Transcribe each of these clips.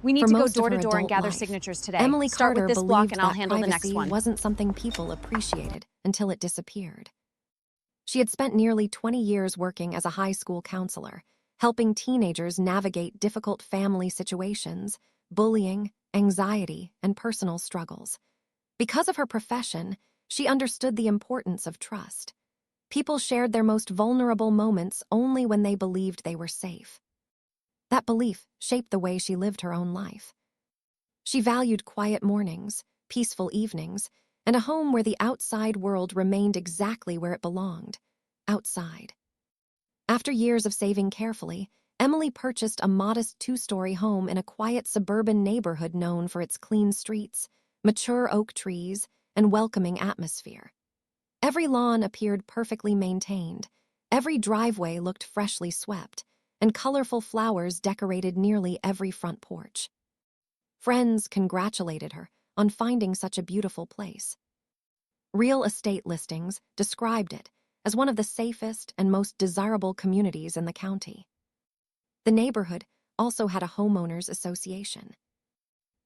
We need For to go most of door to her door and adult gather life, signatures today. Emily Start with Carter this block believed and I'll that handle the next privacy one. wasn't something people appreciated until it disappeared. She had spent nearly 20 years working as a high school counselor, helping teenagers navigate difficult family situations, bullying, anxiety, and personal struggles. Because of her profession, she understood the importance of trust. People shared their most vulnerable moments only when they believed they were safe. That belief shaped the way she lived her own life. She valued quiet mornings, peaceful evenings, and a home where the outside world remained exactly where it belonged, outside. After years of saving carefully, Emily purchased a modest two-story home in a quiet suburban neighborhood known for its clean streets, mature oak trees, and welcoming atmosphere. Every lawn appeared perfectly maintained, every driveway looked freshly swept, and colorful flowers decorated nearly every front porch. Friends congratulated her on finding such a beautiful place. Real estate listings described it as one of the safest and most desirable communities in the county. The neighborhood also had a homeowners association.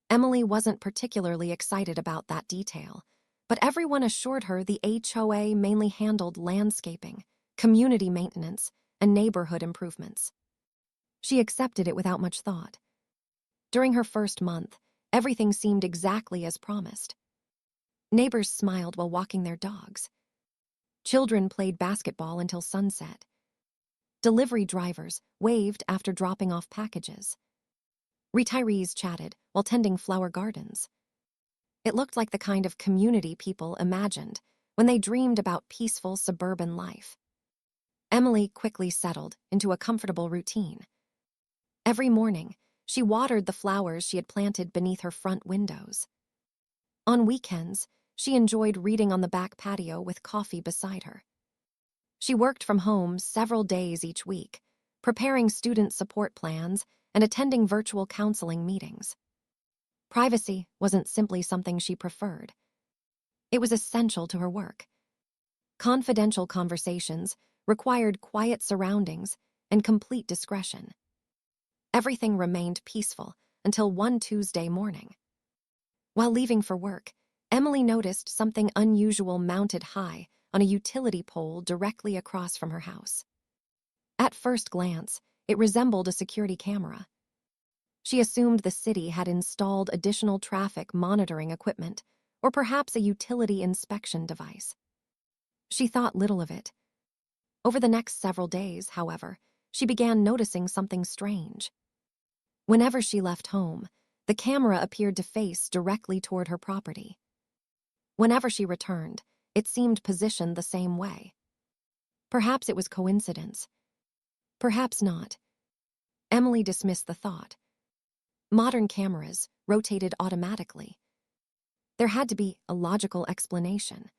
Emily wasn't particularly excited about that detail, but everyone assured her the HOA mainly handled landscaping, community maintenance, and neighborhood improvements. She accepted it without much thought. During her first month, everything seemed exactly as promised. Neighbors smiled while walking their dogs. Children played basketball until sunset. Delivery drivers waved after dropping off packages. Retirees chatted while tending flower gardens. It looked like the kind of community people imagined when they dreamed about peaceful suburban life. Emily quickly settled into a comfortable routine. Every morning, she watered the flowers she had planted beneath her front windows. On weekends, she enjoyed reading on the back patio with coffee beside her. She worked from home several days each week, preparing student support plans and attending virtual counseling meetings. Privacy wasn't simply something she preferred. It was essential to her work. Confidential conversations required quiet surroundings and complete discretion. Everything remained peaceful until one Tuesday morning. While leaving for work, Emily noticed something unusual mounted high on a utility pole directly across from her house. At first glance, it resembled a security camera. She assumed the city had installed additional traffic monitoring equipment, or perhaps a utility inspection device. She thought little of it. Over the next several days, however, she began noticing something strange. Whenever she left home, the camera appeared to face directly toward her property. Whenever she returned, it seemed positioned the same way. Perhaps it was coincidence. Perhaps not. Emily dismissed the thought. Modern cameras rotated automatically. There had to be a logical explanation.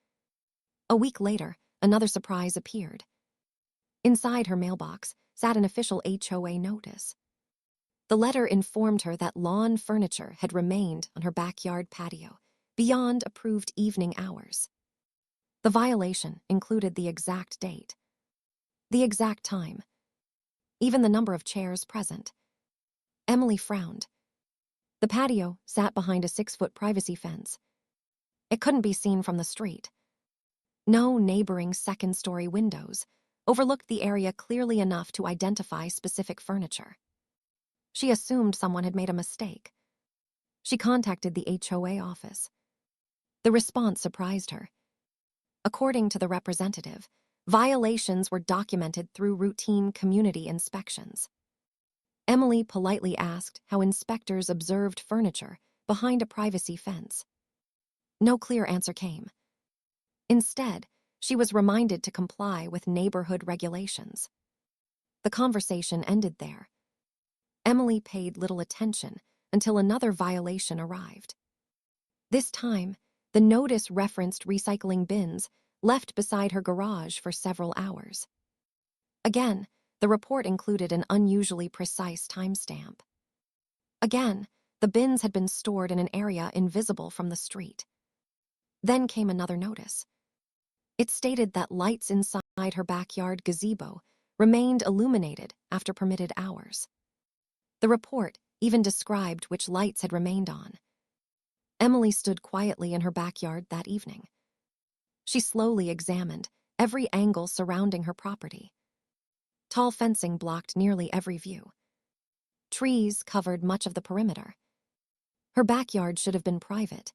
A week later, another surprise appeared. Inside her mailbox sat an official HOA notice. The letter informed her that lawn furniture had remained on her backyard patio beyond approved evening hours. The violation included the exact date, the exact time, even the number of chairs present. Emily frowned. The patio sat behind a 6-foot privacy fence. It couldn't be seen from the street. No neighboring second-story windows overlooked the area clearly enough to identify specific furniture. She assumed someone had made a mistake. She contacted the HOA office. The response surprised her. According to the representative, violations were documented through routine community inspections. Emily politely asked how inspectors observed furniture behind a privacy fence. No clear answer came. Instead, she was reminded to comply with neighborhood regulations. The conversation ended there. Emily paid little attention until another violation arrived. This time, the notice referenced recycling bins left beside her garage for several hours. Again, the report included an unusually precise timestamp. Again, the bins had been stored in an area invisible from the street. Then came another notice. It stated that lights inside her backyard gazebo remained illuminated after permitted hours. The report even described which lights had remained on. Emily stood quietly in her backyard that evening. She slowly examined every angle surrounding her property. Tall fencing blocked nearly every view. Trees covered much of the perimeter. Her backyard should have been private.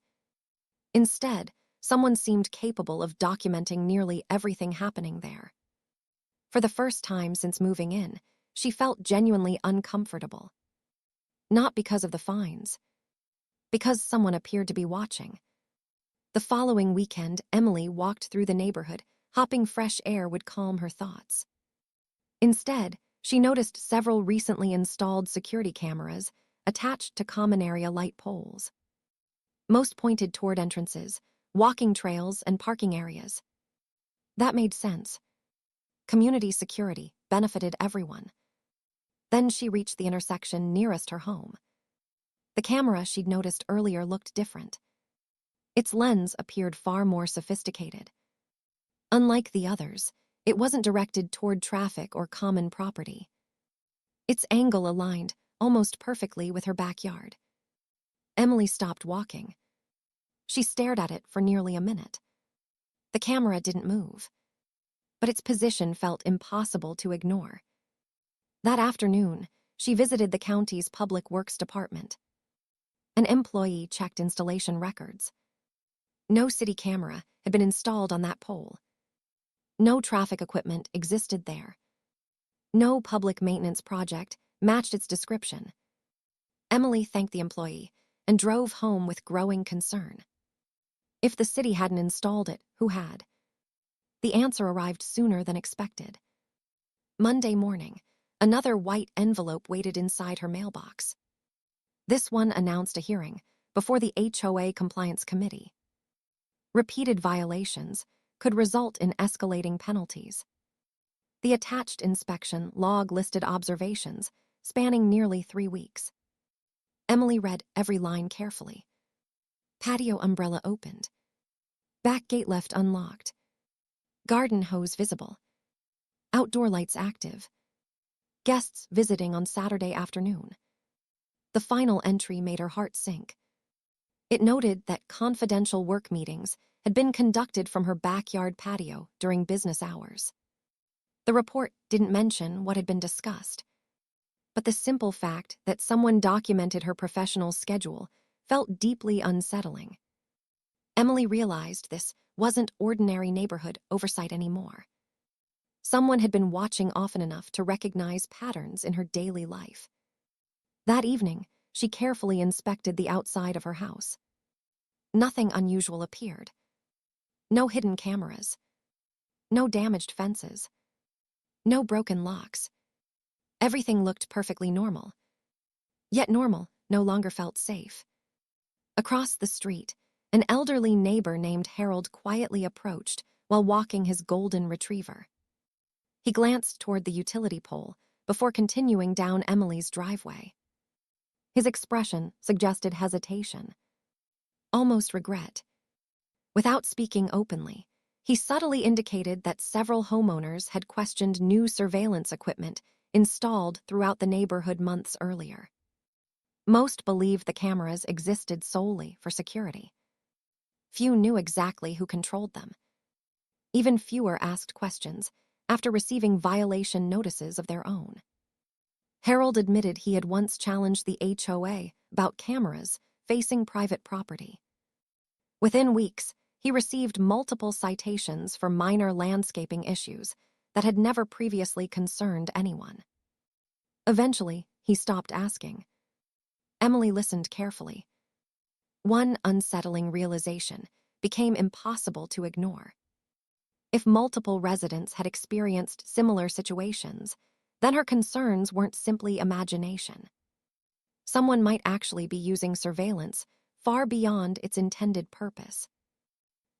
Instead, someone seemed capable of documenting nearly everything happening there. For the first time since moving in, she felt genuinely uncomfortable. Not because of the fines, because someone appeared to be watching. The following weekend, Emily walked through the neighborhood, hoping fresh air would calm her thoughts. Instead, she noticed several recently installed security cameras attached to common area light poles. Most pointed toward entrances, walking trails, and parking areas. That made sense. Community security benefited everyone. Then she reached the intersection nearest her home. The camera she'd noticed earlier looked different. Its lens appeared far more sophisticated. Unlike the others, it wasn't directed toward traffic or common property. Its angle aligned almost perfectly with her backyard. Emily stopped walking. She stared at it for nearly a minute. The camera didn't move, but its position felt impossible to ignore. That afternoon, she visited the county's Public Works Department. An employee checked installation records. No city camera had been installed on that pole. No traffic equipment existed there. No public maintenance project matched its description. Emily thanked the employee and drove home with growing concern. If the city hadn't installed it, who had? The answer arrived sooner than expected. Monday morning, another white envelope waited inside her mailbox. This one announced a hearing before the HOA Compliance Committee. Repeated violations could result in escalating penalties. The attached inspection log listed observations spanning nearly 3 weeks. Emily read every line carefully. Patio umbrella opened. Back gate left unlocked. Garden hose visible. Outdoor lights active. Guests visiting on Saturday afternoon. The final entry made her heart sink. It noted that confidential work meetings had been conducted from her backyard patio during business hours. The report didn't mention what had been discussed, but the simple fact that someone documented her professional schedule felt deeply unsettling. Emily realized this wasn't ordinary neighborhood oversight anymore. Someone had been watching often enough to recognize patterns in her daily life. That evening, she carefully inspected the outside of her house. Nothing unusual appeared. No hidden cameras. No damaged fences. No broken locks. Everything looked perfectly normal. Yet normal no longer felt safe. Across the street, an elderly neighbor named Harold quietly approached while walking his golden retriever. He glanced toward the utility pole before continuing down Emily's driveway. His expression suggested hesitation, almost regret. Without speaking openly, he subtly indicated that several homeowners had questioned new surveillance equipment installed throughout the neighborhood months earlier. Most believed the cameras existed solely for security. Few knew exactly who controlled them. Even fewer asked questions after receiving violation notices of their own. Harold admitted he had once challenged the HOA about cameras facing private property. Within weeks, he received multiple citations for minor landscaping issues that had never previously concerned anyone. Eventually, he stopped asking. Emily listened carefully. One unsettling realization became impossible to ignore. If multiple residents had experienced similar situations, then her concerns weren't simply imagination. Someone might actually be using surveillance far beyond its intended purpose.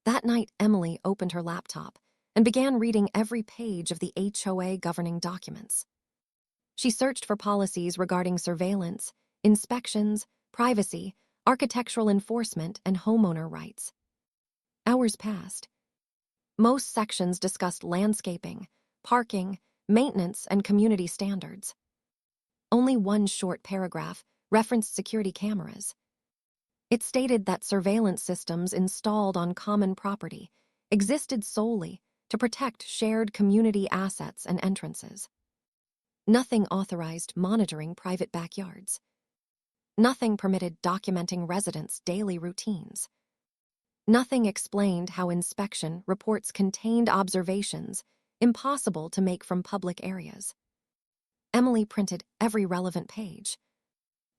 That night, Emily opened her laptop and began reading every page of the HOA governing documents. She searched for policies regarding surveillance, inspections, privacy, architectural enforcement, and homeowner rights. Hours passed. Most sections discussed landscaping, parking, maintenance, and community standards. Only one short paragraph referenced security cameras. It stated that surveillance systems installed on common property existed solely to protect shared community assets and entrances. Nothing authorized monitoring private backyards. Nothing permitted documenting residents' daily routines. Nothing explained how inspection reports contained observations impossible to make from public areas. Emily printed every relevant page.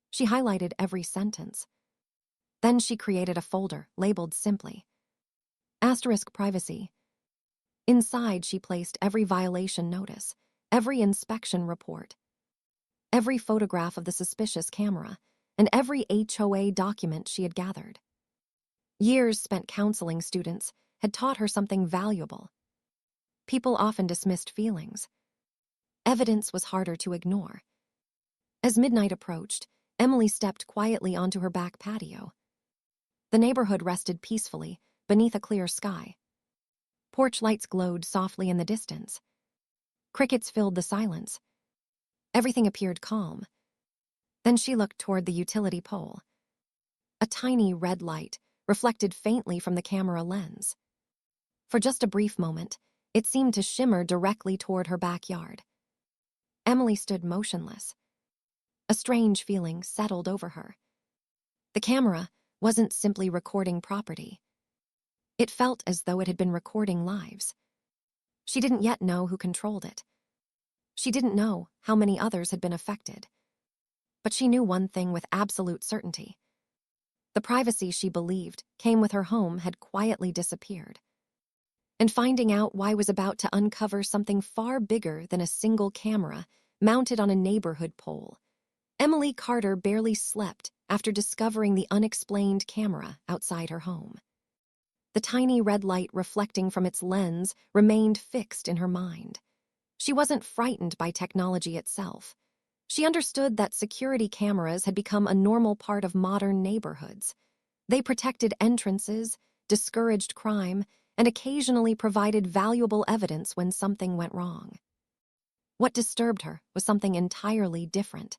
She highlighted every sentence. Then she created a folder labeled simply *Privacy. Inside, she placed every violation notice, every inspection report, every photograph of the suspicious camera, and every HOA document she had gathered. Years spent counseling students had taught her something valuable. People often dismissed feelings. Evidence was harder to ignore. As midnight approached, Emily stepped quietly onto her back patio. The neighborhood rested peacefully beneath a clear sky. Porch lights glowed softly in the distance. Crickets filled the silence. Everything appeared calm. Then she looked toward the utility pole. A tiny red light reflected faintly from the camera lens. For just a brief moment, it seemed to shimmer directly toward her backyard. Emily stood motionless. A strange feeling settled over her. The camera wasn't simply recording property. It felt as though it had been recording lives. She didn't yet know who controlled it. She didn't know how many others had been affected. But she knew one thing with absolute certainty. The privacy she believed came with her home had quietly disappeared. And finding out why was about to uncover something far bigger than a single camera mounted on a neighborhood pole. Emily Carter barely slept after discovering the unexplained camera outside her home. The tiny red light reflecting from its lens remained fixed in her mind. She wasn't frightened by technology itself. She understood that security cameras had become a normal part of modern neighborhoods. They protected entrances, discouraged crime, and occasionally provided valuable evidence when something went wrong. What disturbed her was something entirely different.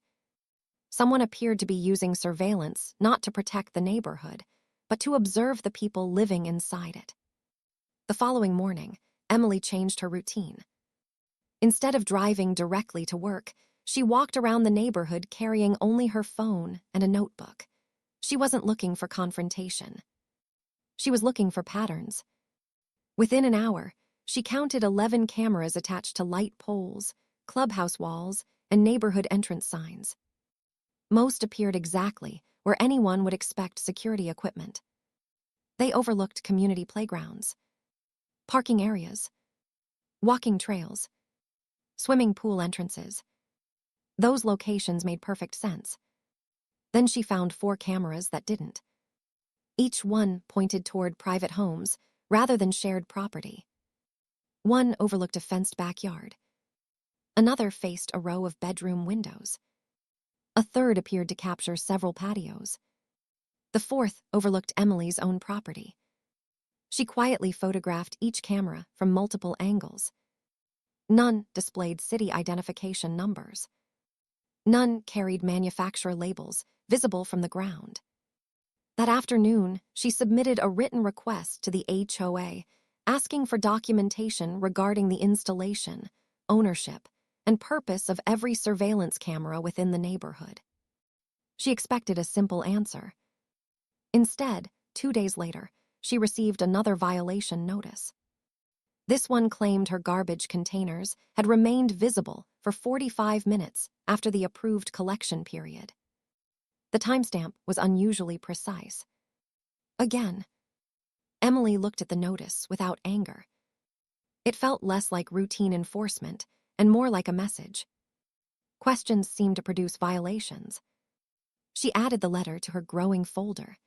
Someone appeared to be using surveillance not to protect the neighborhood, but to observe the people living inside it. The following morning, Emily changed her routine. Instead of driving directly to work, she walked around the neighborhood carrying only her phone and a notebook. She wasn't looking for confrontation. She was looking for patterns. Within an hour, she counted 11 cameras attached to light poles, clubhouse walls, and neighborhood entrance signs. Most appeared exactly where anyone would expect security equipment. They overlooked community playgrounds, parking areas, walking trails, swimming pool entrances. Those locations made perfect sense. Then she found 4 cameras that didn't. Each one pointed toward private homes rather than shared property. One overlooked a fenced backyard. Another faced a row of bedroom windows. A third appeared to capture several patios. The fourth overlooked Emily's own property. She quietly photographed each camera from multiple angles. None displayed city identification numbers. None carried manufacturer labels visible from the ground. That afternoon, she submitted a written request to the HOA asking for documentation regarding the installation, ownership, and purpose of every surveillance camera within the neighborhood. She expected a simple answer. Instead, 2 days later, she received another violation notice. This one claimed her garbage containers had remained visible for 45 minutes after the approved collection period. The timestamp was unusually precise. Again, Emily looked at the notice without anger. It felt less like routine enforcement and more like a message. Questions seemed to produce violations. She added the letter to her growing folder.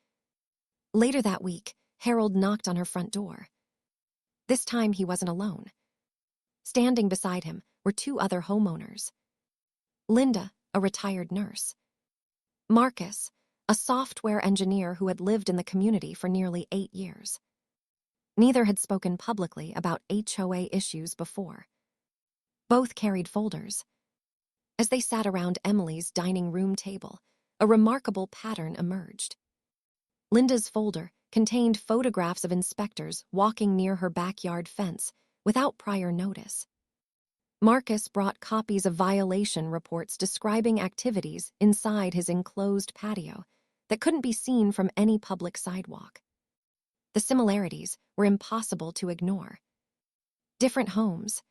Later that week, Harold knocked on her front door. This time he wasn't alone. Standing beside him were 2 other homeowners. Linda, a retired nurse. Marcus, a software engineer who had lived in the community for nearly 8 years. Neither had spoken publicly about HOA issues before. Both carried folders. As they sat around Emily's dining room table, a remarkable pattern emerged. Linda's folder contained photographs of inspectors walking near her backyard fence without prior notice. Marcus brought copies of violation reports describing activities inside his enclosed patio that couldn't be seen from any public sidewalk. The similarities were impossible to ignore. Different homes,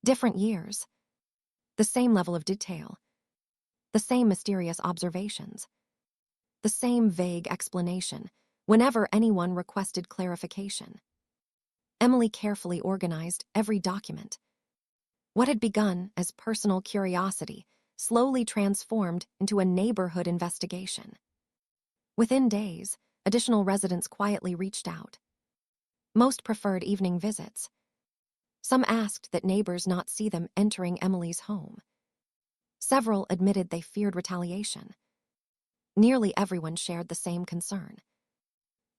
different years, the same level of detail, the same mysterious observations, the same vague explanation whenever anyone requested clarification. Emily carefully organized every document. What had begun as personal curiosity slowly transformed into a neighborhood investigation. Within days, additional residents quietly reached out. Most preferred evening visits. Some asked that neighbors not see them entering Emily's home. Several admitted they feared retaliation. Nearly everyone shared the same concern.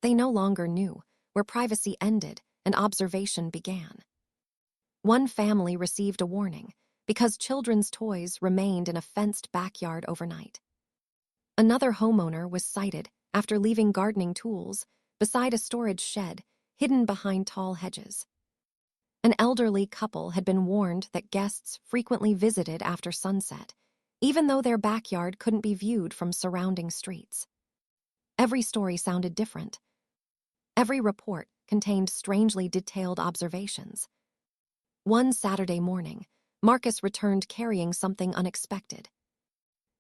They no longer knew where privacy ended and observation began. One family received a warning because children's toys remained in a fenced backyard overnight. Another homeowner was cited after leaving gardening tools beside a storage shed hidden behind tall hedges. An elderly couple had been warned that guests frequently visited after sunset, even though their backyard couldn't be viewed from surrounding streets. Every story sounded different. Every report contained strangely detailed observations. One Saturday morning, Marcus returned carrying something unexpected.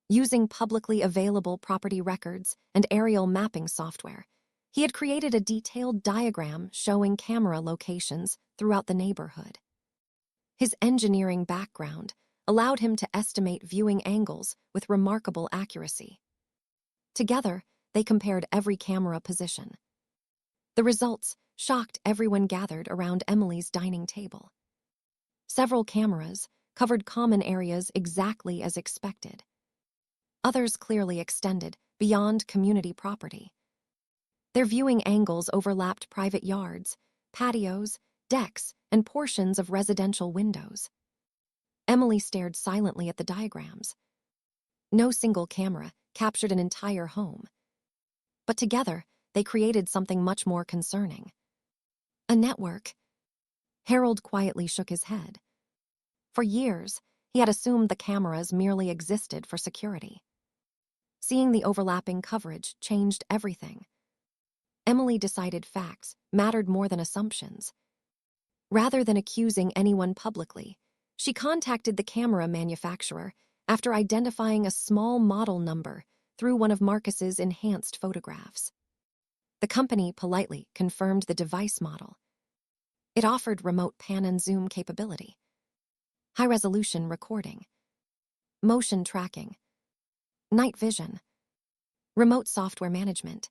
Using publicly available property records and aerial mapping software, he had created a detailed diagram showing camera locations throughout the neighborhood. His engineering background allowed him to estimate viewing angles with remarkable accuracy. Together, they compared every camera position. The results shocked everyone gathered around Emily's dining table. Several cameras covered common areas exactly as expected. Others clearly extended beyond community property. Their viewing angles overlapped private yards, patios, decks, and portions of residential windows. Emily stared silently at the diagrams. No single camera captured an entire home. But together, they created something much more concerning. A network. Harold quietly shook his head. For years, he had assumed the cameras merely existed for security. Seeing the overlapping coverage changed everything. Emily decided facts mattered more than assumptions. Rather than accusing anyone publicly, she contacted the camera manufacturer after identifying a small model number through one of Marcus's enhanced photographs. The company politely confirmed the device model. It offered remote pan and zoom capability, high-resolution recording, motion tracking, night vision, remote software management.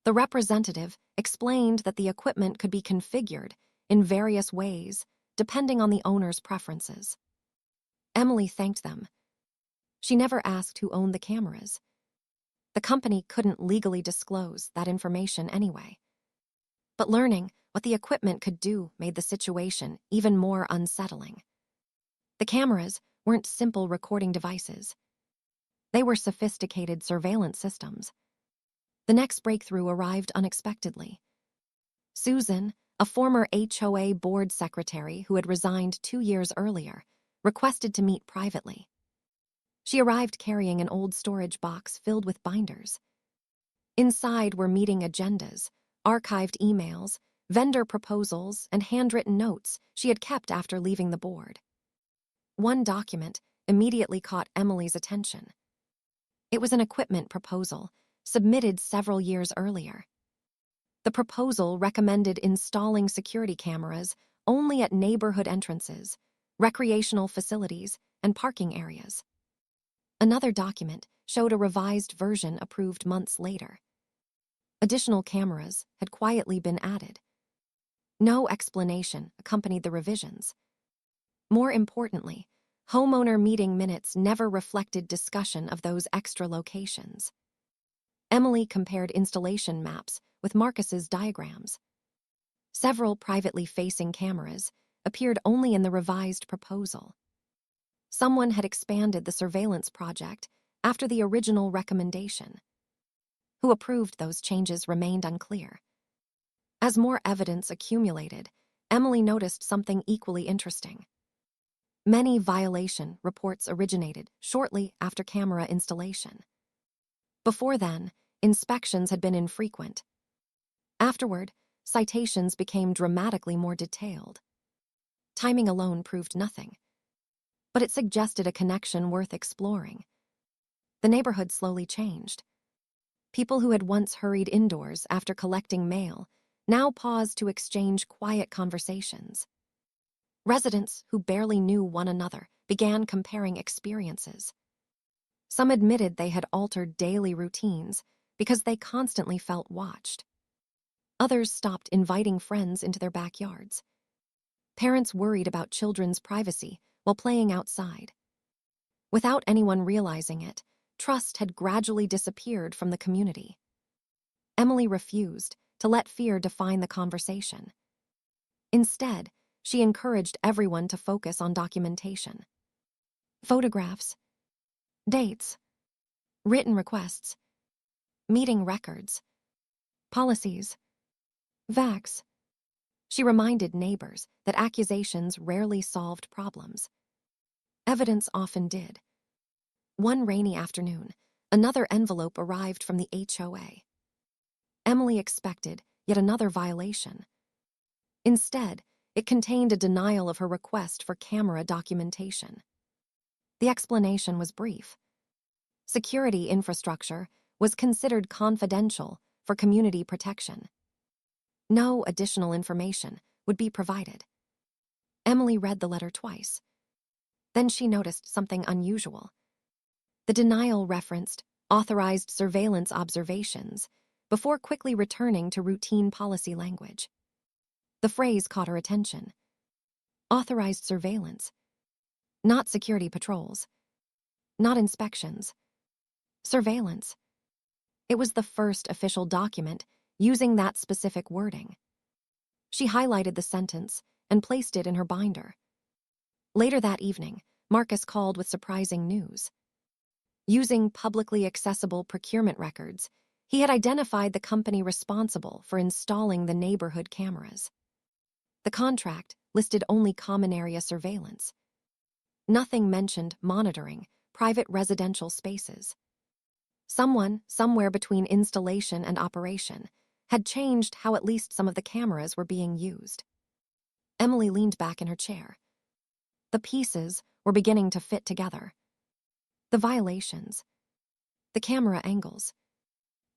The representative explained that the equipment could be configured in various ways depending on the owner's preferences. Emily thanked them. She never asked who owned the cameras. The company couldn't legally disclose that information anyway. But learning what the equipment could do made the situation even more unsettling. The cameras weren't simple recording devices. They were sophisticated surveillance systems. The next breakthrough arrived unexpectedly. Susan, a former HOA board secretary who had resigned 2 years earlier, requested to meet privately. She arrived carrying an old storage box filled with binders. Inside were meeting agendas, archived emails, vendor proposals, and handwritten notes she had kept after leaving the board. One document immediately caught Emily's attention. It was an equipment proposal submitted several years earlier. The proposal recommended installing security cameras only at neighborhood entrances, recreational facilities, and parking areas. Another document showed a revised version approved months later. Additional cameras had quietly been added. No explanation accompanied the revisions. More importantly, homeowner meeting minutes never reflected discussion of those extra locations. Emily compared installation maps with Marcus's diagrams. Several privately facing cameras appeared only in the revised proposal. Someone had expanded the surveillance project, after the original recommendation. Who approved those changes remained unclear. As more evidence accumulated, Emily noticed something equally interesting. Many violation reports originated shortly after camera installation. Before then, inspections had been infrequent. Afterward, citations became dramatically more detailed. Timing alone proved nothing, but it suggested a connection worth exploring. The neighborhood slowly changed. People who had once hurried indoors after collecting mail now paused to exchange quiet conversations. Residents who barely knew one another began comparing experiences. Some admitted they had altered daily routines because they constantly felt watched. Others stopped inviting friends into their backyards. Parents worried about children's privacy while playing outside. Without anyone realizing it, trust had gradually disappeared from the community. Emily refused to let fear define the conversation. Instead, she encouraged everyone to focus on documentation. Photographs, dates, written requests, meeting records, policies, facts. She reminded neighbors that accusations rarely solved problems. Evidence often did. One rainy afternoon, another envelope arrived from the HOA. Emily expected yet another violation. Instead, it contained a denial of her request for camera documentation. The explanation was brief. Security infrastructure was considered confidential for community protection. No additional information would be provided. Emily read the letter twice. Then she noticed something unusual. The denial referenced authorized surveillance observations before quickly returning to routine policy language. The phrase caught her attention. Authorized surveillance. Not security patrols. Not inspections. Surveillance. It was the first official document using that specific wording. She highlighted the sentence and placed it in her binder. Later that evening, Marcus called with surprising news. Using publicly accessible procurement records, he had identified the company responsible for installing the neighborhood cameras. The contract listed only common area surveillance. Nothing mentioned monitoring private residential spaces. Someone, somewhere between installation and operation, had changed how at least some of the cameras were being used. Emily leaned back in her chair. The pieces were beginning to fit together. The violations, the camera angles,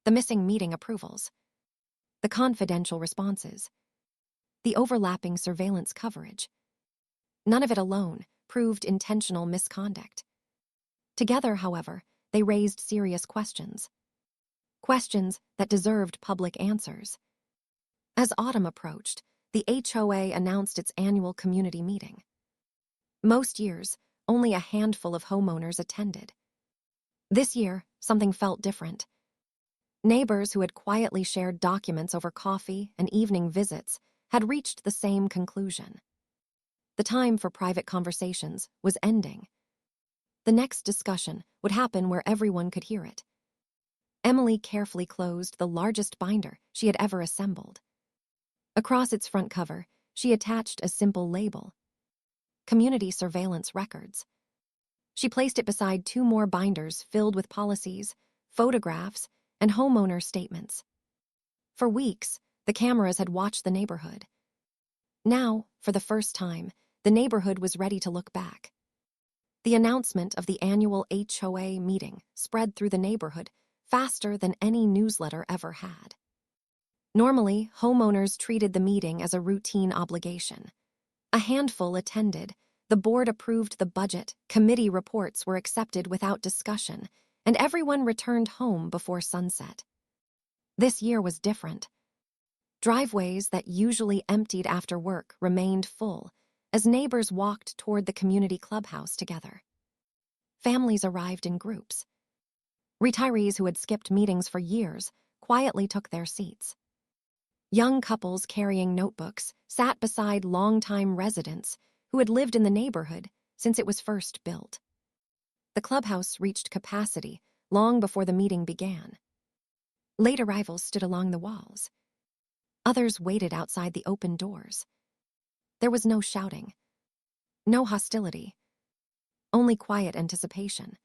the missing meeting approvals, the confidential responses, the overlapping surveillance coverage. None of it alone proved intentional misconduct. Together, however, they raised serious questions. Questions that deserved public answers. As autumn approached, the HOA announced its annual community meeting. Most years, only a handful of homeowners attended. This year, something felt different. Neighbors who had quietly shared documents over coffee and evening visits had reached the same conclusion. The time for private conversations was ending. The next discussion would happen where everyone could hear it. Emily carefully closed the largest binder she had ever assembled. Across its front cover, she attached a simple label: Community Surveillance Records. She placed it beside two more binders filled with policies, photographs, and homeowner statements. For weeks, the cameras had watched the neighborhood. Now, for the first time, the neighborhood was ready to look back. The announcement of the annual HOA meeting spread through the neighborhood faster than any newsletter ever had. Normally, homeowners treated the meeting as a routine obligation. A handful attended, the board approved the budget, committee reports were accepted without discussion, and everyone returned home before sunset. This year was different. Driveways that usually emptied after work remained full as neighbors walked toward the community clubhouse together. Families arrived in groups. Retirees who had skipped meetings for years quietly took their seats. Young couples carrying notebooks sat beside longtime residents who had lived in the neighborhood since it was first built. The clubhouse reached capacity long before the meeting began. Late arrivals stood along the walls. Others waited outside the open doors. There was no shouting, no hostility, only quiet anticipation.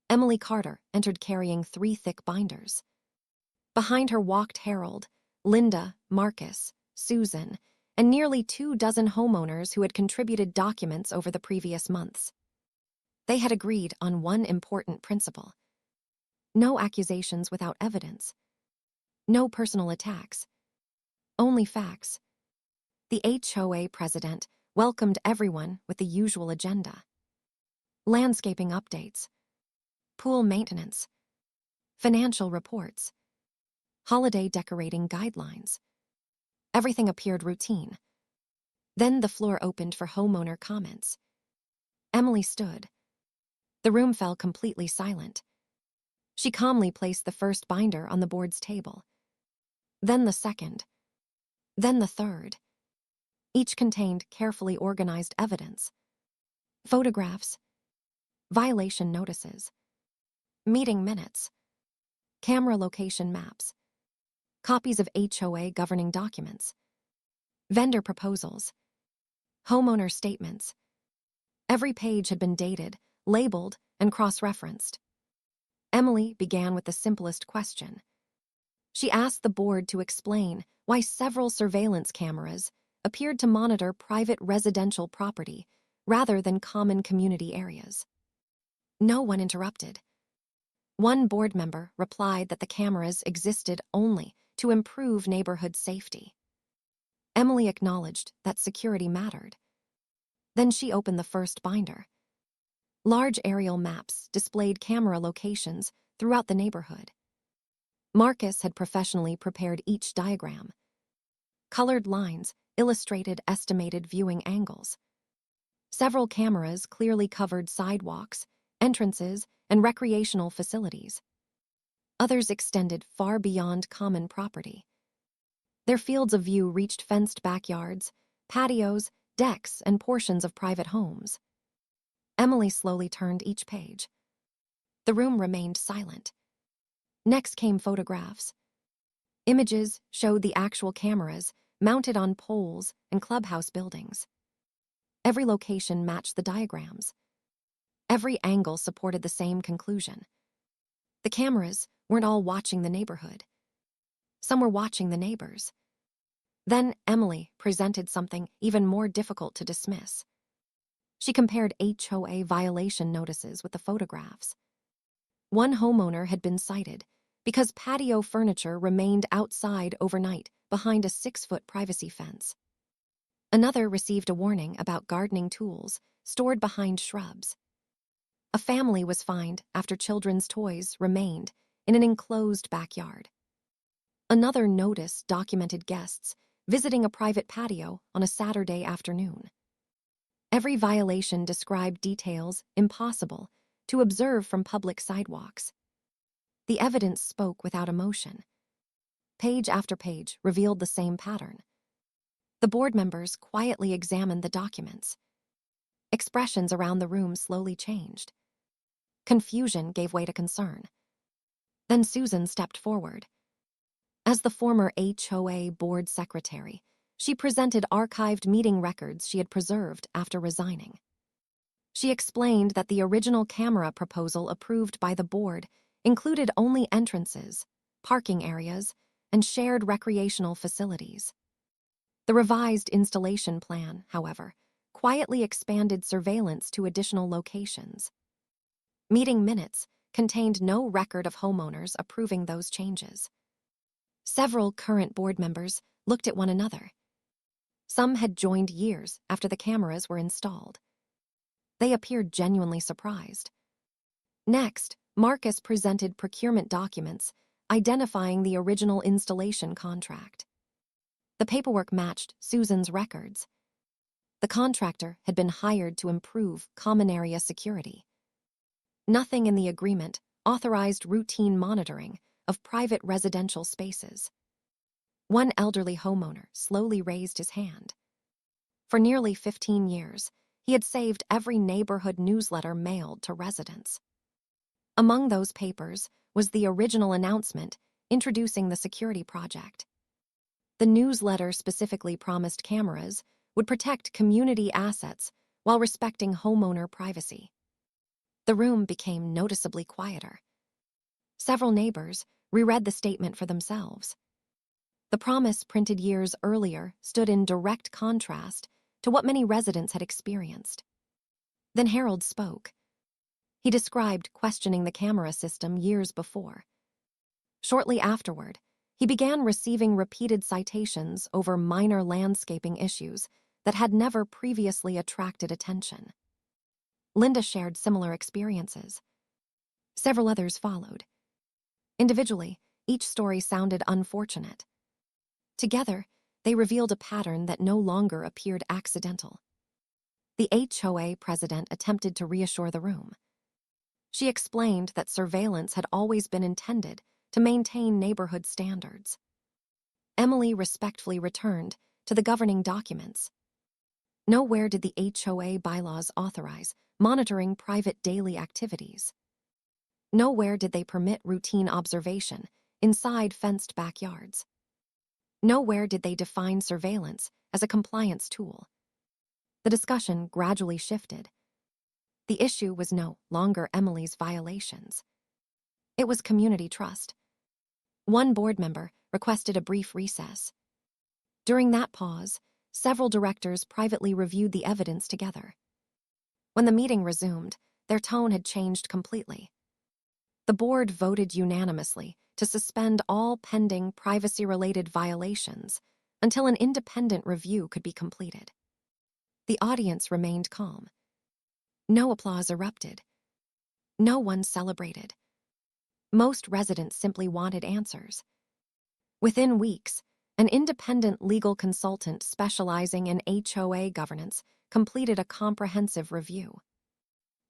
Emily Carter entered carrying 3 thick binders. Behind her walked Harold, Linda, Marcus, Susan, and nearly 24 homeowners who had contributed documents over the previous months. They had agreed on one important principle: no accusations without evidence, no personal attacks, only facts. The HOA president welcomed everyone with the usual agenda: landscaping updates, pool maintenance, financial reports, holiday decorating guidelines. Everything appeared routine. Then the floor opened for homeowner comments. Emily stood. The room fell completely silent. She calmly placed the first binder on the board's table. Then the second. Then the third. Each contained carefully organized evidence: photographs, violation notices, meeting minutes, camera location maps, copies of HOA governing documents, vendor proposals, homeowner statements. Every page had been dated, labeled, and cross-referenced. Emily began with the simplest question. She asked the board to explain why several surveillance cameras appeared to monitor private residential property rather than common community areas. No one interrupted. One board member replied that the cameras existed only to improve neighborhood safety. Emily acknowledged that security mattered. Then she opened the first binder. Large aerial maps displayed camera locations throughout the neighborhood. Marcus had professionally prepared each diagram. Colored lines illustrated estimated viewing angles. Several cameras clearly covered sidewalks, entrances, and recreational facilities. Others extended far beyond common property. Their fields of view reached fenced backyards, patios, decks, and portions of private homes. Emily slowly turned each page. The room remained silent. Next came photographs. Images showed the actual cameras mounted on poles and clubhouse buildings. Every location matched the diagrams. Every angle supported the same conclusion. The cameras weren't all watching the neighborhood. Some were watching the neighbors. Then Emily presented something even more difficult to dismiss. She compared HOA violation notices with the photographs. One homeowner had been cited because patio furniture remained outside overnight behind a 6-foot privacy fence. Another received a warning about gardening tools stored behind shrubs. A family was fined after children's toys remained in an enclosed backyard. Another notice documented guests visiting a private patio on a Saturday afternoon. Every violation described details impossible to observe from public sidewalks. The evidence spoke without emotion. Page after page revealed the same pattern. The board members quietly examined the documents. Expressions around the room slowly changed. Confusion gave way to concern. Then Susan stepped forward. As the former HOA board secretary, she presented archived meeting records she had preserved after resigning. She explained that the original camera proposal approved by the board included only entrances, parking areas, and shared recreational facilities. The revised installation plan, however, quietly expanded surveillance to additional locations. Meeting minutes contained no record of homeowners approving those changes. Several current board members looked at one another. Some had joined years after the cameras were installed. They appeared genuinely surprised. Next, Marcus presented procurement documents identifying the original installation contract. The paperwork matched Susan's records. The contractor had been hired to improve common area security. Nothing in the agreement authorized routine monitoring of private residential spaces. One elderly homeowner slowly raised his hand. For nearly 15 years, he had saved every neighborhood newsletter mailed to residents. Among those papers was the original announcement introducing the security project. The newsletter specifically promised cameras would protect community assets while respecting homeowner privacy. The room became noticeably quieter. Several neighbors reread the statement for themselves. The promise printed years earlier stood in direct contrast to what many residents had experienced. Then Harold spoke. He described questioning the camera system years before. Shortly afterward, he began receiving repeated citations over minor landscaping issues that had never previously attracted attention. Linda shared similar experiences. Several others followed. Individually, each story sounded unfortunate. Together, they revealed a pattern that no longer appeared accidental. The HOA president attempted to reassure the room. She explained that surveillance had always been intended to maintain neighborhood standards. Emily respectfully returned to the governing documents. Nowhere did the HOA bylaws authorize monitoring private daily activities. Nowhere did they permit routine observation inside fenced backyards. Nowhere did they define surveillance as a compliance tool. The discussion gradually shifted. The issue was no longer Emily's violations. It was community trust. One board member requested a brief recess. During that pause, several directors privately reviewed the evidence together. When the meeting resumed, their tone had changed completely. The board voted unanimously to suspend all pending privacy-related violations until an independent review could be completed. The audience remained calm. No applause erupted. No one celebrated. Most residents simply wanted answers. Within weeks, an independent legal consultant specializing in HOA governance completed a comprehensive review.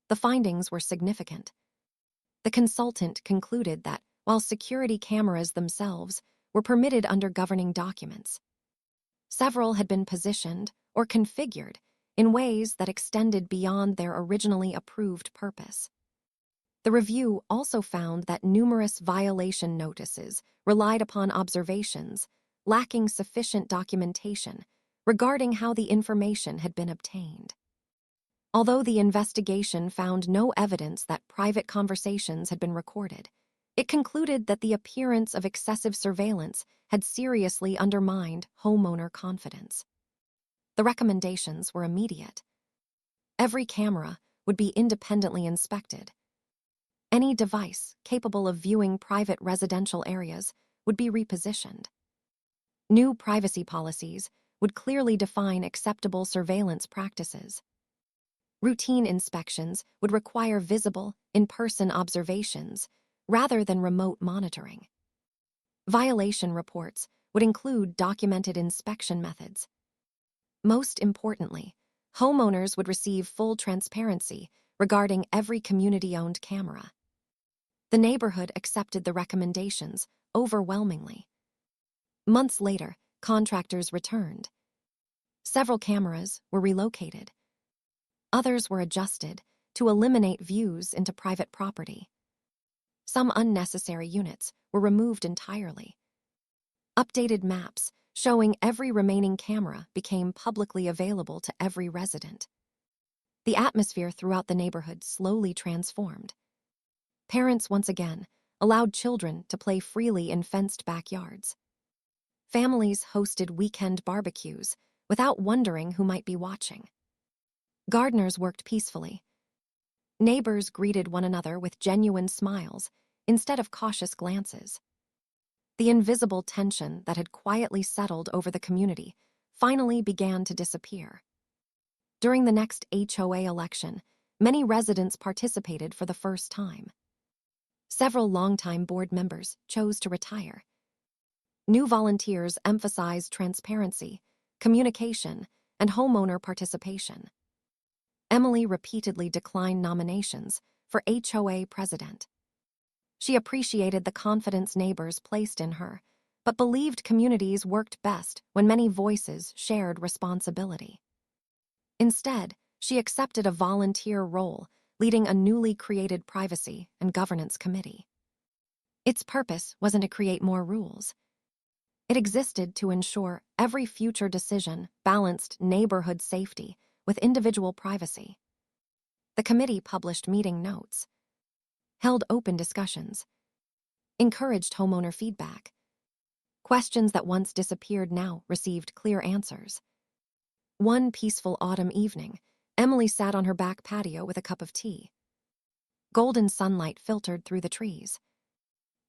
The findings were significant. The consultant concluded that while security cameras themselves were permitted under governing documents, several had been positioned or configured in ways that extended beyond their originally approved purpose. The review also found that numerous violation notices relied upon observations, lacking sufficient documentation regarding how the information had been obtained. Although the investigation found no evidence that private conversations had been recorded, it concluded that the appearance of excessive surveillance had seriously undermined homeowner confidence. The recommendations were immediate. Every camera would be independently inspected. Any device capable of viewing private residential areas would be repositioned. New privacy policies would clearly define acceptable surveillance practices. Routine inspections would require visible, in-person observations rather than remote monitoring. Violation reports would include documented inspection methods. Most importantly, homeowners would receive full transparency regarding every community-owned camera. The neighborhood accepted the recommendations overwhelmingly. Months later, contractors returned. Several cameras were relocated. Others were adjusted to eliminate views into private property. Some unnecessary units were removed entirely. Updated maps showing every remaining camera became publicly available to every resident. The atmosphere throughout the neighborhood slowly transformed. Parents once again allowed children to play freely in fenced backyards. Families hosted weekend barbecues without wondering who might be watching. Gardeners worked peacefully. Neighbors greeted one another with genuine smiles instead of cautious glances. The invisible tension that had quietly settled over the community finally began to disappear. During the next HOA election, many residents participated for the first time. Several longtime board members chose to retire. New volunteers emphasized transparency, communication, and homeowner participation. Emily repeatedly declined nominations for HOA president. She appreciated the confidence neighbors placed in her, but believed communities worked best when many voices shared responsibility. Instead, She accepted a volunteer role, leading a newly created privacy and governance committee. Its purpose wasn't to create more rules. It existed to ensure every future decision balanced neighborhood safety with individual privacy. The committee published meeting notes, held open discussions, encouraged homeowner feedback. Questions that once disappeared now received clear answers. One peaceful autumn evening, Emily sat on her back patio with a cup of tea. Golden sunlight filtered through the trees.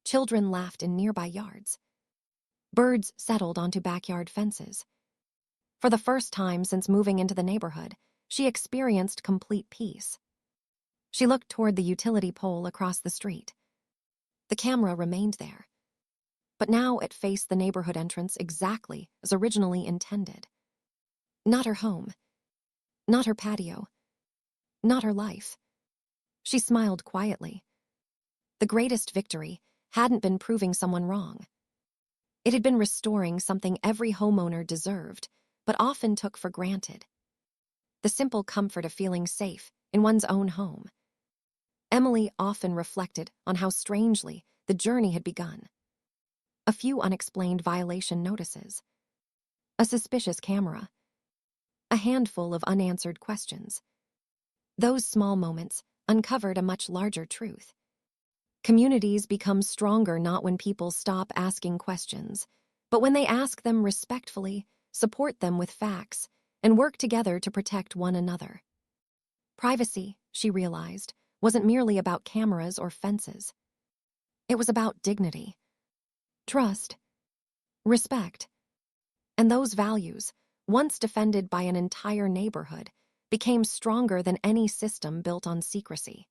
Children laughed in nearby yards. Birds settled onto backyard fences. For the first time since moving into the neighborhood, she experienced complete peace. She looked toward the utility pole across the street. The camera remained there, but now it faced the neighborhood entrance exactly as originally intended. Not her home, not her patio, not her life. She smiled quietly. The greatest victory hadn't been proving someone wrong. It had been restoring something every homeowner deserved, but often took for granted: the simple comfort of feeling safe in one's own home. Emily often reflected on how strangely the journey had begun. A few unexplained violation notices, a suspicious camera, a handful of unanswered questions. Those small moments uncovered a much larger truth. Communities become stronger not when people stop asking questions, but when they ask them respectfully, support them with facts, and work together to protect one another. Privacy, she realized, wasn't merely about cameras or fences. It was about dignity, trust, respect. And those values, once defended by an entire neighborhood, became stronger than any system built on secrecy.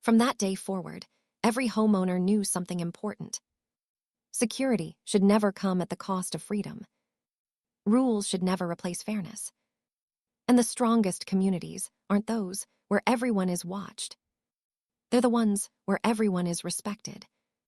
From that day forward, every homeowner knew something important. Security should never come at the cost of freedom. Rules should never replace fairness. And the strongest communities aren't those where everyone is watched. They're the ones where everyone is respected.